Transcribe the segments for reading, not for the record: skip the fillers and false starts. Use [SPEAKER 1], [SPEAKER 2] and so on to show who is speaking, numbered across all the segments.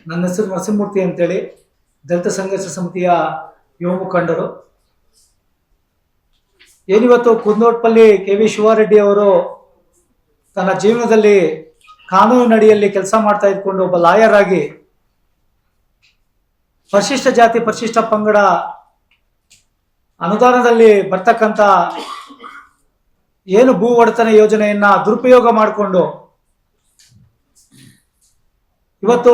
[SPEAKER 1] ನನ್ನ ಹೆಸರು ನರಸಿಂಹಮೂರ್ತಿ ಅಂತೇಳಿ, ದಲಿತ ಸಂಘರ್ಷ ಸಮಿತಿಯ ಯುವ ಮುಖಂಡರು. ಏನಿವತ್ತು ಕುಂದೋಟ್ಪಲ್ಲಿ ಕೆ.ವಿ. ಶಿವಾರೆಡ್ಡಿ ಅವರು ತನ್ನ ಜೀವನದಲ್ಲಿ ಕಾನೂನಿನಡಿಯಲ್ಲಿ ಕೆಲಸ ಮಾಡ್ತಾ ಇದ್ಕೊಂಡು ಒಬ್ಬ ಲಾಯರ್ ಆಗಿ ಪರಿಶಿಷ್ಟ ಜಾತಿ ಪರಿಶಿಷ್ಟ ಪಂಗಡ ಅನುದಾನದಲ್ಲಿ ಬರ್ತಕ್ಕಂಥ ಏನು ಭೂ ಒಡೆತನ ಯೋಜನೆಯನ್ನ ದುರುಪಯೋಗ ಮಾಡಿಕೊಂಡು ಇವತ್ತು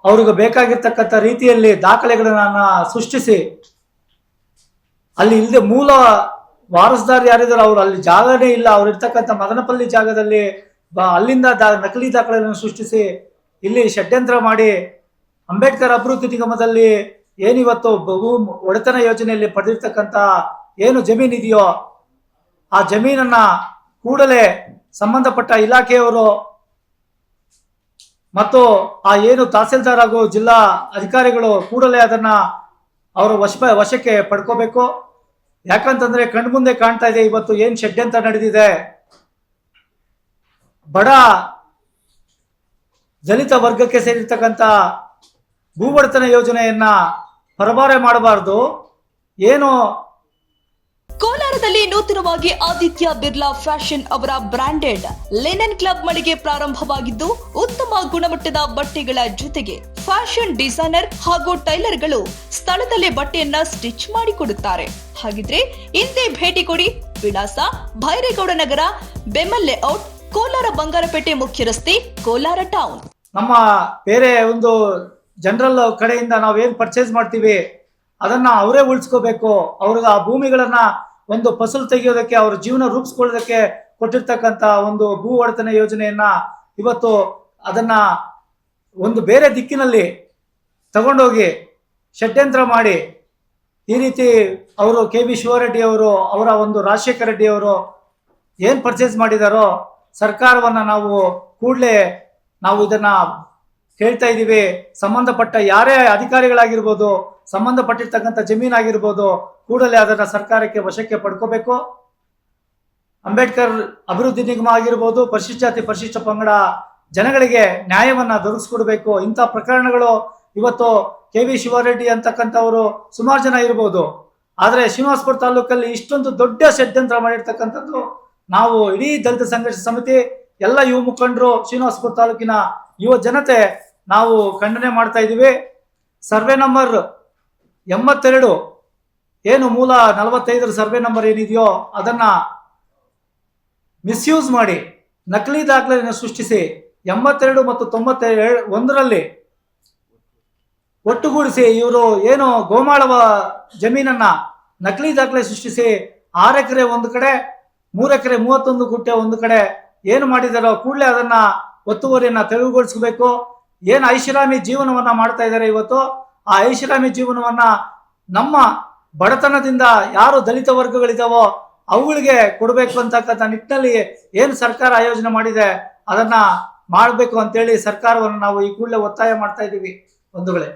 [SPEAKER 1] ಅವ್ರಿಗೆ ಬೇಕಾಗಿರ್ತಕ್ಕಂಥ ರೀತಿಯಲ್ಲಿ ದಾಖಲೆಗಳನ್ನ ಸೃಷ್ಟಿಸಿ ಅಲ್ಲಿ ಇಲ್ಲದೆ ಮೂಲ ವಾರಸುದಾರ ಯಾರಿದ್ದಾರೆ ಅವ್ರು ಅಲ್ಲಿ ಜಾಗನೇ ಇಲ್ಲ, ಅವ್ರು ಇರ್ತಕ್ಕಂಥ ಮದನಪಲ್ಲಿ ಜಾಗದಲ್ಲಿ ಅಲ್ಲಿಂದ ನಕಲಿ ದಾಖಲೆಗಳನ್ನು ಸೃಷ್ಟಿಸಿ ಇಲ್ಲಿ ಷಡ್ಯಂತ್ರ ಮಾಡಿ ಅಂಬೇಡ್ಕರ್ ಅಭಿವೃದ್ಧಿ ನಿಗಮದಲ್ಲಿ ಏನಿವತ್ತು ಭೂ ಒಡೆತನ ಯೋಜನೆಯಲ್ಲಿ ಪಡೆದಿರ್ತಕ್ಕಂಥ ಏನು ಜಮೀನಿದೆಯೋ ಆ ಜಮೀನನ್ನ ಕೂಡಲೇ ಸಂಬಂಧಪಟ್ಟ ಇಲಾಖೆಯವರು ಮತ್ತು ಆ ಏನು ತಹಸೀಲ್ದಾರ್ ಹಾಗೂ ಜಿಲ್ಲಾ ಅಧಿಕಾರಿಗಳು ಕೂಡಲೇ ಅದನ್ನ ಅವರ ವಶಕ್ಕೆ ಪಡ್ಕೋಬೇಕು. ಯಾಕಂತಂದ್ರೆ ಕಣ್ಮುಂದೆ ಕಾಣ್ತಾ ಇದೆ ಇವತ್ತು ಏನ್ ಷಡ್ಯಂತ್ರ ನಡೆದಿದೆ. ಬಡ ದಲಿತ ವರ್ಗಕ್ಕೆ ಸೇರಿರ್ತಕ್ಕಂಥ ಭೂ ಒಡೆತನ ಯೋಜನೆಯನ್ನ ಪರಭಾರೆ ಮಾಡಬಾರದು. ಏನು
[SPEAKER 2] ಕೋಲಾರದಲ್ಲಿ ನೂತನವಾಗಿ ಆದಿತ್ಯ ಬಿರ್ಲಾ ಫ್ಯಾಷನ್ ಅವರ ಬ್ರಾಂಡೆಡ್ ಲಿನನ್ ಕ್ಲಬ್ ಮಳಿಗೆ ಪ್ರಾರಂಭವಾಗಿದ್ದು, ಉತ್ತಮ ಗುಣಮಟ್ಟದ ಬಟ್ಟೆಗಳ ಜೊತೆಗೆ ಫ್ಯಾಷನ್ ಡಿಸೈನರ್ ಹಾಗೂ ಟೈಲರ್ಗಳು ಸ್ಥಳದಲ್ಲೇ ಬಟ್ಟೆಯನ್ನ ಸ್ಟಿಚ್ ಮಾಡಿಕೊಡುತ್ತಾರೆ. ಹಾಗಿದ್ರೆ ಹಿಂದೆ ಭೇಟಿ ಕೊಡಿ. ವಿಳಾಸ ಭೈರೇಗೌಡ ನಗರ, ಬೆಮ್ಮಲ್ ಲೇಔಟ್, ಕೋಲಾರ ಬಂಗಾರಪೇಟೆ ಮುಖ್ಯ ರಸ್ತೆ, ಕೋಲಾರ ಟೌನ್.
[SPEAKER 1] ನಮ್ಮ ಬೇರೆ ಒಂದು ಜನರಲ್ ಕಡೆಯಿಂದ ನಾವೇನ್ ಪರ್ಚೇಸ್ ಮಾಡ್ತೀವಿ ಅದನ್ನ ಅವರೇ ಉಳಿಸ್ಕೋಬೇಕು. ಅವ್ರಿಗೆ ಆ ಭೂಮಿಗಳನ್ನ ಒಂದು ಫಸಲು ತೆಗೆಯೋದಕ್ಕೆ, ಅವ್ರ ಜೀವನ ರೂಪಿಸ್ಕೊಳ್ಳೋದಕ್ಕೆ ಕೊಟ್ಟಿರ್ತಕ್ಕಂಥ ಒಂದು ಭೂ ಒಡೆತನ ಯೋಜನೆಯನ್ನ ಇವತ್ತು ಅದನ್ನ ಒಂದು ಬೇರೆ ದಿಕ್ಕಿನಲ್ಲಿ ತಗೊಂಡೋಗಿ ಷಡ್ಯಂತ್ರ ಮಾಡಿ ಈ ರೀತಿ ಅವರು ಕೆ.ವಿ. ಶಿವಾರೆಡ್ಡಿ ಅವರು, ಅವರ ಒಂದು ರಾಜಶೇಖರ ರೆಡ್ಡಿ ಅವರು ಏನ್ ಪರ್ಚೇಸ್ ಮಾಡಿದಾರೋ ಸರ್ಕಾರವನ್ನ ನಾವು ಕೂಡಲೇ ನಾವು ಇದನ್ನ ಕೇಳ್ತಾ ಇದ್ದೀವಿ. ಸಂಬಂಧಪಟ್ಟ ಯಾರೇ ಅಧಿಕಾರಿಗಳಾಗಿರ್ಬೋದು, ಸಂಬಂಧಪಟ್ಟಿರ್ತಕ್ಕಂಥ ಜಮೀನಾಗಿರ್ಬೋದು, ಕೂಡಲೇ ಅದನ್ನ ಸರ್ಕಾರಕ್ಕೆ ವಶಕ್ಕೆ ಪಡ್ಕೋಬೇಕು. ಅಂಬೇಡ್ಕರ್ ಅಭಿವೃದ್ಧಿ ನಿಗಮ ಆಗಿರ್ಬೋದು, ಪರಿಶಿಷ್ಟ ಜಾತಿ ಪರಿಶಿಷ್ಟ ಪಂಗಡ ಜನಗಳಿಗೆ ನ್ಯಾಯವನ್ನ ದೊರಕಿಸ್ಕೊಡ್ಬೇಕು. ಇಂಥ ಪ್ರಕರಣಗಳು ಇವತ್ತು ಕೆ.ವಿ. ಶಿವಾರೆಡ್ಡಿ ಅಂತಕ್ಕಂಥವರು ಸುಮಾರು ಜನ ಇರ್ಬೋದು, ಆದ್ರೆ ಶ್ರೀನಿವಾಸಪುರ ತಾಲೂಕಲ್ಲಿ ಇಷ್ಟೊಂದು ದೊಡ್ಡ ಷಡ್ಯಂತ್ರ ಮಾಡಿರ್ತಕ್ಕಂಥದ್ದು ನಾವು ಇಡೀ ದಲಿತ ಸಂಘರ್ಷ ಸಮಿತಿ ಎಲ್ಲ ಯುವ ಮುಖಂಡರು, ಶ್ರೀನಿವಾಸಪುರ ತಾಲೂಕಿನ ಯುವ ಜನತೆ ನಾವು ಖಂಡನೆ ಮಾಡ್ತಾ ಇದ್ದೀವಿ. ಸರ್ವೆ ನಂಬರ್ 82 ಏನು ಮೂಲ 45 ಸರ್ವೆ ನಂಬರ್ ಏನಿದೆಯೋ ಅದನ್ನ ಮಿಸ್ಯೂಸ್ ಮಾಡಿ ನಕಲಿ ದಾಖಲೆಯನ್ನು ಸೃಷ್ಟಿಸಿ 82 ಮತ್ತು 91ರಲ್ಲಿ ಒಟ್ಟುಗೂಡಿಸಿ ಇವರು ಏನು ಗೋಮಾಳವ ಜಮೀನನ್ನ ನಕಲಿ ದಾಖಲೆ ಸೃಷ್ಟಿಸಿ 6 ಎಕರೆ ಒಂದು ಕಡೆ, 3 ಎಕರೆ 31 ಗುಂಟೆ ಒಂದು ಕಡೆ ಏನು ಮಾಡಿದಾರೋ ಕೂಡಲೇ ಅದನ್ನ ಒತ್ತುವರಿಯನ್ನ ತೆರವುಗೊಳಿಸಬೇಕು. ಏನು ಐಷಾರಾಮಿ ಜೀವನವನ್ನ ಮಾಡ್ತಾ ಇದ್ದಾರೆ ಇವತ್ತು, ಆ ಐಷಾರಾಮಿ ಜೀವನವನ್ನ ನಮ್ಮ ಬಡತನದಿಂದ ಯಾರು ದಲಿತ ವರ್ಗಗಳಿದಾವೋ ಅವುಗಳಿಗೆ ಕೊಡಬೇಕು ಅಂತಕ್ಕಂಥ ನಿಟ್ಟಿನಲ್ಲಿ ಏನು ಸರ್ಕಾರ ಆಯೋಜನೆ ಮಾಡಿದೆ ಅದನ್ನ ಮಾಡಬೇಕು ಅಂತೇಳಿ ಸರ್ಕಾರವನ್ನು ನಾವು ಈ ಕೂಡಲೇ ಒತ್ತಾಯ ಮಾಡ್ತಾ ಇದ್ದೀವಿ ಬಂಧುಗಳೇ.